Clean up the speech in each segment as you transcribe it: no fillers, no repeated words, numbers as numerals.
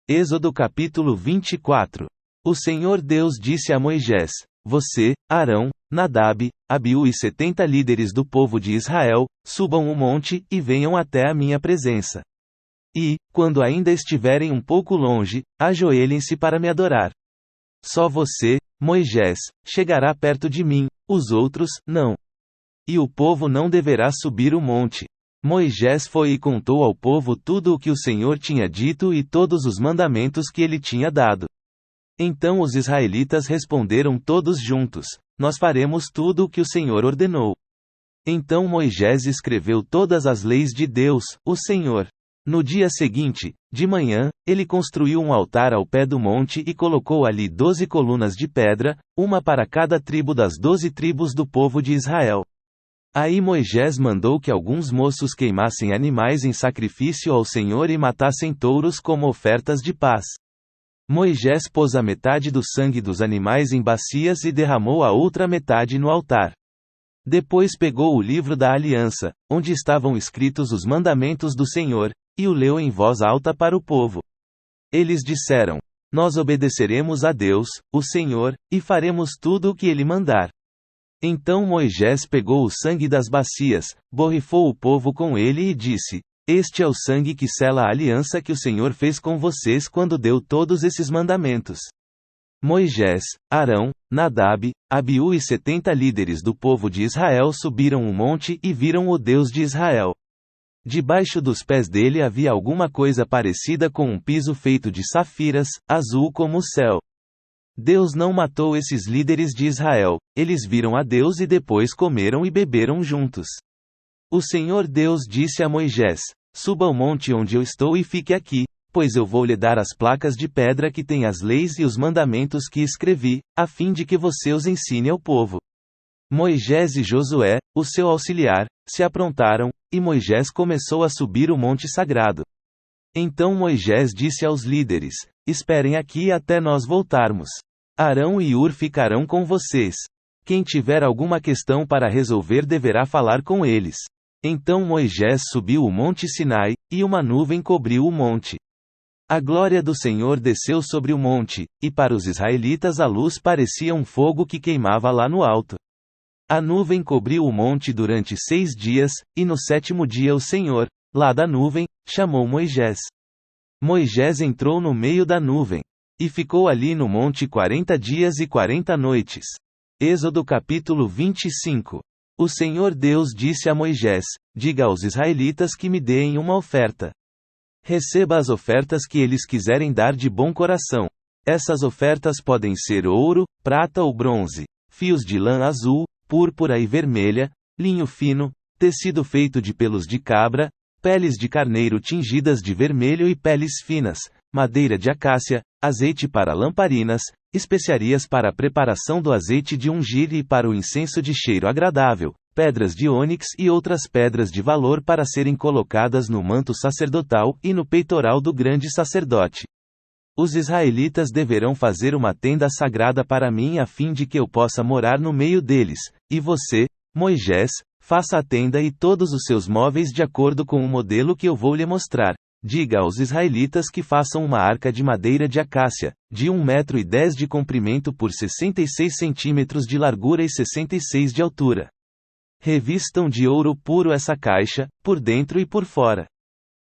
Êxodo capítulo 24. O Senhor Deus disse a Moisés: Você, Arão, Nadab, Abiú e 70 líderes do povo de Israel, subam o monte e venham até a minha presença. E, quando ainda estiverem um pouco longe, ajoelhem-se para me adorar. Só você, Moisés, chegará perto de mim, os outros, não. E o povo não deverá subir o monte. Moisés foi e contou ao povo tudo o que o Senhor tinha dito e todos os mandamentos que ele tinha dado. Então os israelitas responderam todos juntos: Nós faremos tudo o que o Senhor ordenou. Então Moisés escreveu todas as leis de Deus, o Senhor. No dia seguinte, de manhã, ele construiu um altar ao pé do monte e colocou ali 12 colunas de pedra, uma para cada tribo das 12 tribos do povo de Israel. Aí Moisés mandou que alguns moços queimassem animais em sacrifício ao Senhor e matassem touros como ofertas de paz. Moisés pôs a metade do sangue dos animais em bacias e derramou a outra metade no altar. Depois pegou o livro da aliança, onde estavam escritos os mandamentos do Senhor, e o leu em voz alta para o povo. Eles disseram: Nós obedeceremos a Deus, o Senhor, e faremos tudo o que ele mandar. Então Moisés pegou o sangue das bacias, borrifou o povo com ele e disse: Este é o sangue que sela a aliança que o Senhor fez com vocês quando deu todos esses mandamentos. Moisés, Arão, Nadab, Abiú e 70 líderes do povo de Israel subiram o monte e viram o Deus de Israel. Debaixo dos pés dele havia alguma coisa parecida com um piso feito de safiras, azul como o céu. Deus não matou esses líderes de Israel, eles viram a Deus e depois comeram e beberam juntos. O Senhor Deus disse a Moisés: Suba ao monte onde eu estou e fique aqui, pois eu vou lhe dar as placas de pedra que têm as leis e os mandamentos que escrevi, a fim de que você os ensine ao povo. Moisés e Josué, o seu auxiliar, se aprontaram, e Moisés começou a subir o monte sagrado. Então Moisés disse aos líderes: Esperem aqui até nós voltarmos. Arão e Hur ficarão com vocês. Quem tiver alguma questão para resolver deverá falar com eles. Então Moisés subiu o monte Sinai, e uma nuvem cobriu o monte. A glória do Senhor desceu sobre o monte, e para os israelitas a luz parecia um fogo que queimava lá no alto. A nuvem cobriu o monte durante 6 dias, e no 7º dia o Senhor, lá da nuvem, chamou Moisés. Moisés entrou no meio da nuvem, e ficou ali no monte 40 dias e 40 noites. Êxodo capítulo 25. O Senhor Deus disse a Moisés: Diga aos israelitas que me deem uma oferta. Receba as ofertas que eles quiserem dar de bom coração. Essas ofertas podem ser ouro, prata ou bronze, fios de lã azul, púrpura e vermelha, linho fino, tecido feito de pelos de cabra, peles de carneiro tingidas de vermelho e peles finas, madeira de acácia, azeite para lamparinas, especiarias para a preparação do azeite de ungir e para o incenso de cheiro agradável, pedras de ônix e outras pedras de valor para serem colocadas no manto sacerdotal e no peitoral do grande sacerdote. Os israelitas deverão fazer uma tenda sagrada para mim a fim de que eu possa morar no meio deles, e você, Moisés, faça a tenda e todos os seus móveis de acordo com o modelo que eu vou lhe mostrar. Diga aos israelitas que façam uma arca de madeira de acácia, de 1,10 m de comprimento por 66 centímetros de largura e 66 de altura. Revistam de ouro puro essa caixa, por dentro e por fora.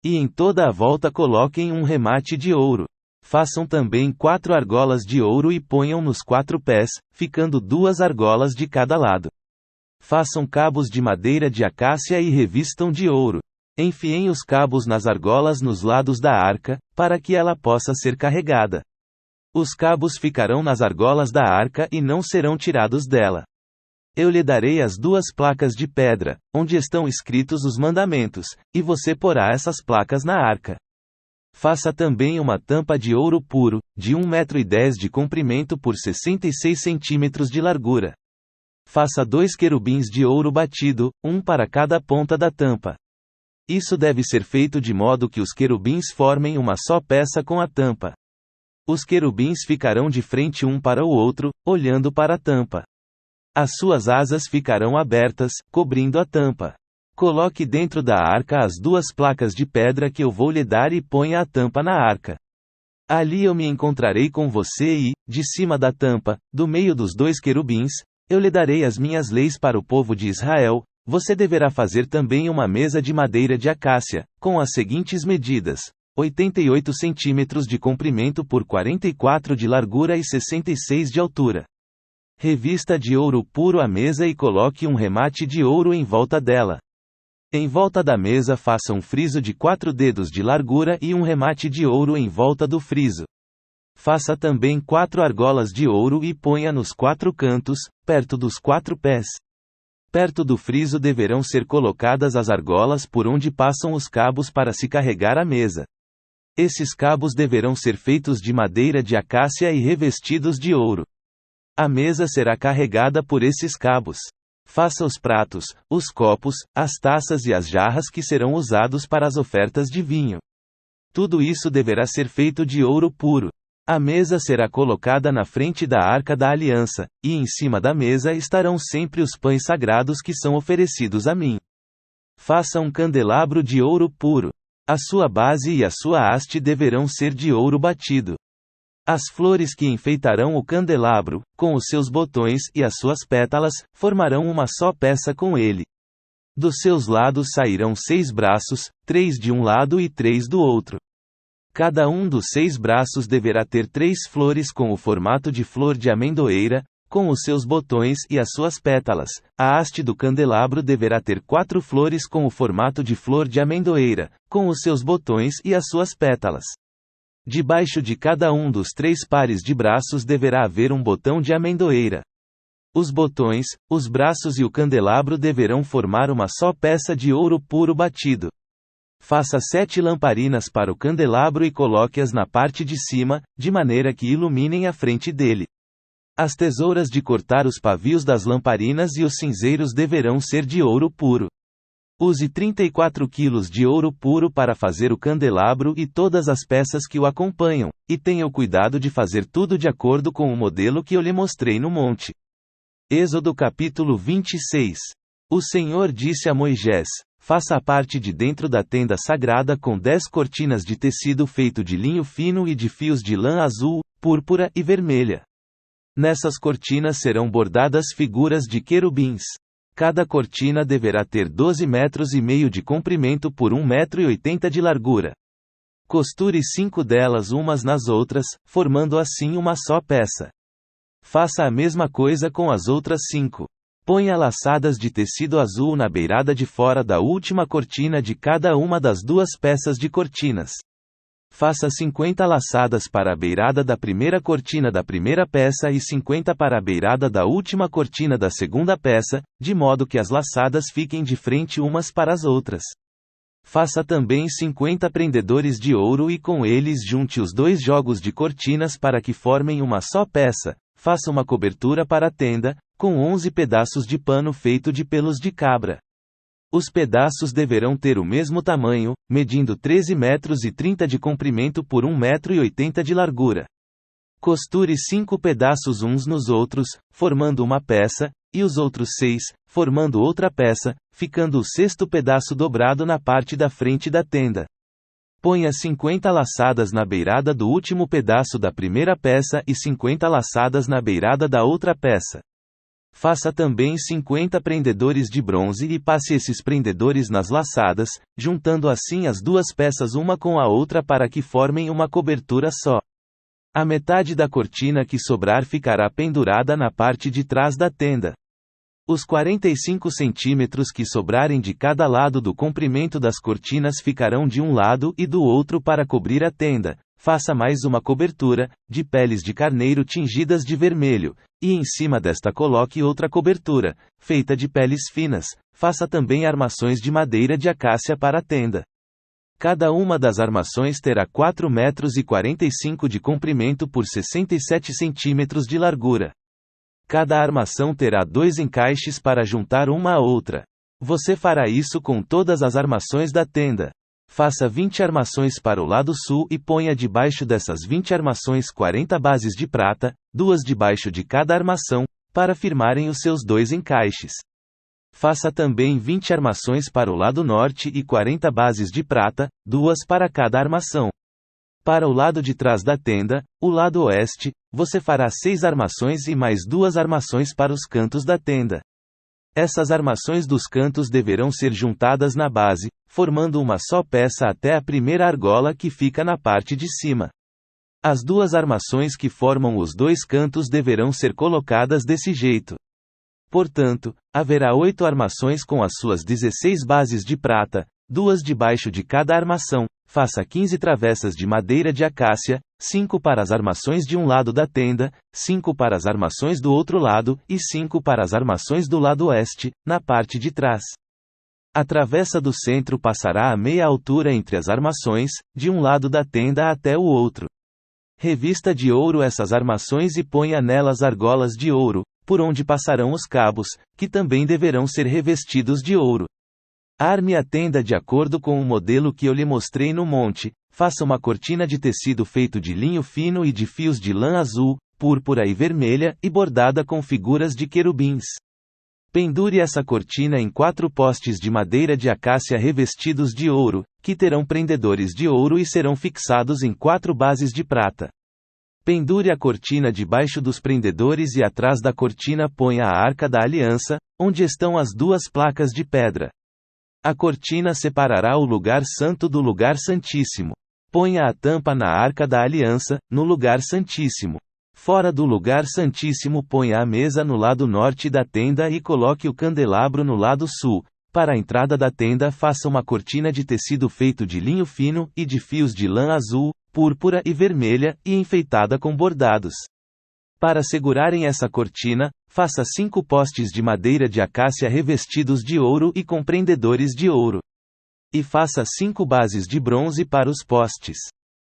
E em toda a volta coloquem um remate de ouro. Façam também 4 argolas de ouro e ponham nos 4 pés, ficando 2 argolas de cada lado. Façam cabos de madeira de acácia e revistam de ouro. Enfiem os cabos nas argolas nos lados da arca, para que ela possa ser carregada. Os cabos ficarão nas argolas da arca e não serão tirados dela. Eu lhe darei as 2 placas de pedra, onde estão escritos os mandamentos, e você porá essas placas na arca. Faça também uma tampa de ouro puro, de 1,10 m de comprimento por 66 centímetros de largura. Faça 2 querubins de ouro batido, um para cada ponta da tampa. Isso deve ser feito de modo que os querubins formem uma só peça com a tampa. Os querubins ficarão de frente um para o outro, olhando para a tampa. As suas asas ficarão abertas, cobrindo a tampa. Coloque dentro da arca as 2 placas de pedra que eu vou lhe dar e ponha a tampa na arca. Ali eu me encontrarei com você e, de cima da tampa, do meio dos 2 querubins, eu lhe darei as minhas leis para o povo de Israel. Você deverá fazer também uma mesa de madeira de acácia, com as seguintes medidas: 88 centímetros de comprimento por 44 de largura e 66 de altura. Revista de ouro puro a mesa e coloque um remate de ouro em volta dela. Em volta da mesa faça um friso de 4 dedos de largura e um remate de ouro em volta do friso. Faça também 4 argolas de ouro e ponha nos 4 cantos, perto dos 4 pés. Perto do friso deverão ser colocadas as argolas por onde passam os cabos para se carregar a mesa. Esses cabos deverão ser feitos de madeira de acácia e revestidos de ouro. A mesa será carregada por esses cabos. Faça os pratos, os copos, as taças e as jarras que serão usados para as ofertas de vinho. Tudo isso deverá ser feito de ouro puro. A mesa será colocada na frente da Arca da Aliança, e em cima da mesa estarão sempre os pães sagrados que são oferecidos a mim. Faça um candelabro de ouro puro. A sua base e a sua haste deverão ser de ouro batido. As flores que enfeitarão o candelabro, com os seus botões e as suas pétalas, formarão uma só peça com ele. Dos seus lados sairão 6 braços, 3 de um lado e 3 do outro. Cada um dos 6 braços deverá ter 3 flores com o formato de flor de amendoeira, com os seus botões e as suas pétalas. A haste do candelabro deverá ter 4 flores com o formato de flor de amendoeira, com os seus botões e as suas pétalas. Debaixo de cada um dos 3 pares de braços deverá haver um botão de amendoeira. Os botões, os braços e o candelabro deverão formar uma só peça de ouro puro batido. Faça 7 lamparinas para o candelabro e coloque-as na parte de cima, de maneira que iluminem a frente dele. As tesouras de cortar os pavios das lamparinas e os cinzeiros deverão ser de ouro puro. Use 34 quilos de ouro puro para fazer o candelabro e todas as peças que o acompanham, e tenha o cuidado de fazer tudo de acordo com o modelo que eu lhe mostrei no monte. Êxodo capítulo 26. O Senhor disse a Moisés: faça a parte de dentro da tenda sagrada com 10 cortinas de tecido feito de linho fino e de fios de lã azul, púrpura e vermelha. Nessas cortinas serão bordadas figuras de querubins. Cada cortina deverá ter 12 metros e meio de comprimento por 1,80 m de largura. Costure 5 delas umas nas outras, formando assim uma só peça. Faça a mesma coisa com as outras 5. Ponha laçadas de tecido azul na beirada de fora da última cortina de cada uma das 2 peças de cortinas. Faça 50 laçadas para a beirada da primeira cortina da primeira peça e 50 para a beirada da última cortina da segunda peça, de modo que as laçadas fiquem de frente umas para as outras. Faça também 50 prendedores de ouro e com eles junte os 2 jogos de cortinas para que formem uma só peça. Faça uma cobertura para a tenda, com 11 pedaços de pano feito de pelos de cabra. Os pedaços deverão ter o mesmo tamanho, medindo 13 metros e 30 de comprimento por 1,80 m de largura. Costure 5 pedaços uns nos outros, formando uma peça, e os outros 6, formando outra peça, ficando o 6º pedaço dobrado na parte da frente da tenda. Ponha 50 laçadas na beirada do último pedaço da primeira peça e 50 laçadas na beirada da outra peça. Faça também 50 prendedores de bronze e passe esses prendedores nas laçadas, juntando assim as 2 peças uma com a outra para que formem uma cobertura só. A metade da cortina que sobrar ficará pendurada na parte de trás da tenda. Os 45 centímetros que sobrarem de cada lado do comprimento das cortinas ficarão de um lado e do outro para cobrir a tenda. Faça mais uma cobertura, de peles de carneiro tingidas de vermelho, e em cima desta coloque outra cobertura, feita de peles finas. Faça também armações de madeira de acácia para a tenda. Cada uma das armações terá 4,45 metros de comprimento por 67 centímetros de largura. Cada armação terá 2 encaixes para juntar uma à outra. Você fará isso com todas as armações da tenda. Faça 20 armações para o lado sul e ponha debaixo dessas 20 armações 40 bases de prata, 2 debaixo de cada armação, para firmarem os seus 2 encaixes. Faça também 20 armações para o lado norte e 40 bases de prata, 2 para cada armação. Para o lado de trás da tenda, o lado oeste, você fará 6 armações e mais 2 armações para os cantos da tenda. Essas armações dos cantos deverão ser juntadas na base, formando uma só peça até a primeira argola que fica na parte de cima. As 2 armações que formam os 2 cantos deverão ser colocadas desse jeito. Portanto, haverá 8 armações com as suas 16 bases de prata, 2 debaixo de cada armação. Faça 15 travessas de madeira de acácia, 5 para as armações de um lado da tenda, 5 para as armações do outro lado, e 5 para as armações do lado oeste, na parte de trás. A travessa do centro passará a meia altura entre as armações, de um lado da tenda até o outro. Revista de ouro essas armações e ponha nelas argolas de ouro, por onde passarão os cabos, que também deverão ser revestidos de ouro. Arme a tenda de acordo com o modelo que eu lhe mostrei no monte. Faça uma cortina de tecido feito de linho fino e de fios de lã azul, púrpura e vermelha, e bordada com figuras de querubins. Pendure essa cortina em 4 postes de madeira de acácia revestidos de ouro, que terão prendedores de ouro e serão fixados em 4 bases de prata. Pendure a cortina debaixo dos prendedores e atrás da cortina ponha a arca da aliança, onde estão as 2 placas de pedra. A cortina separará o lugar santo do lugar santíssimo. Ponha a tampa na arca da aliança, no lugar santíssimo. Fora do lugar santíssimo ponha a mesa no lado norte da tenda e coloque o candelabro no lado sul. Para a entrada da tenda faça uma cortina de tecido feito de linho fino e de fios de lã azul, púrpura e vermelha, e enfeitada com bordados. Para segurarem essa cortina, faça 5 postes de madeira de acácia revestidos de ouro e com prendedores de ouro. E faça 5 bases de bronze para os postes.